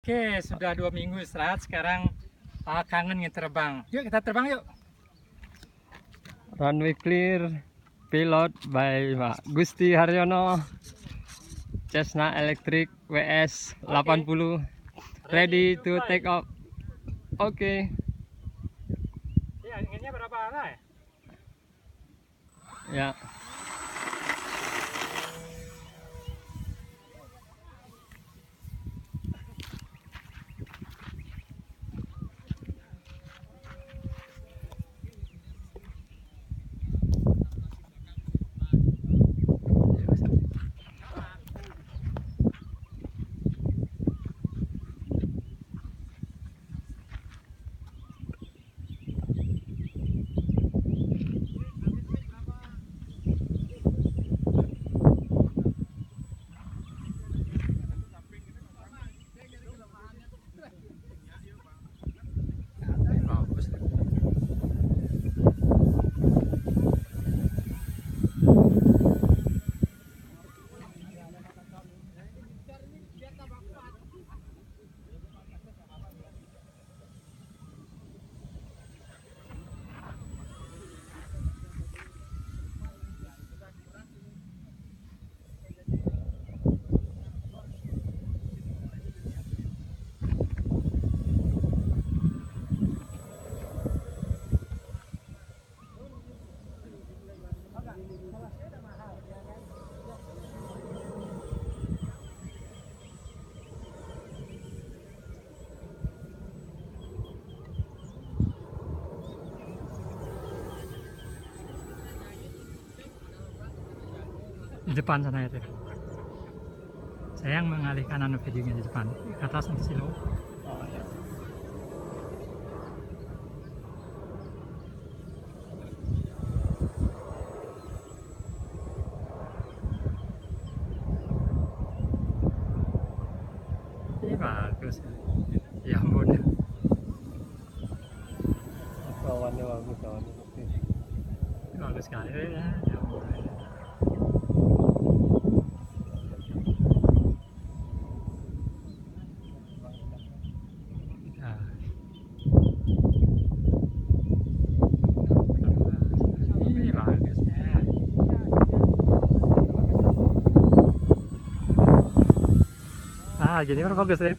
Oke, sudah 2 minggu istirahat, sekarang kangen nih terbang. Yuk kita terbang yuk. Runway clear, pilot by Pak Gusti Haryono, Cessna Electric WS 80, ready to take off. Oke. Ya, inginnya berapa arah ya? Ya. Bagus. Di depan sana itu. Saya yang mengalihkan videonya di depan. Ke atas nanti silo. Ini bagus. Ya ampun. Kawannya bagus, kawannya oke. Bagus sekali ya. Ya ampun. Nah. Ini bagus ya. Gini kan bagus deh.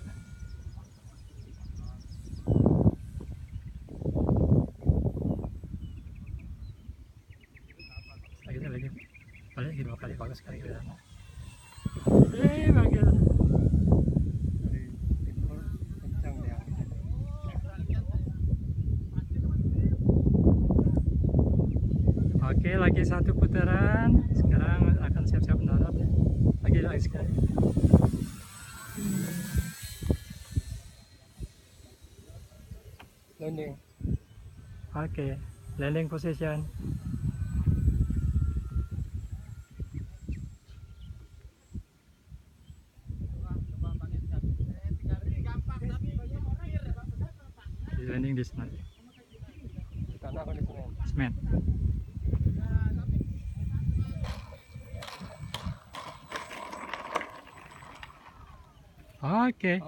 Lagi. Paling 2 kali bagus sekali ke sana. Bagus. Kencang dia. Oke, lagi 1 putaran. Sekarang akan siap-siap mendarat ya. Lagi sekali. Landing. Oke, landing position. Landing di sana. Tanah apa di sini? Semen. Oke.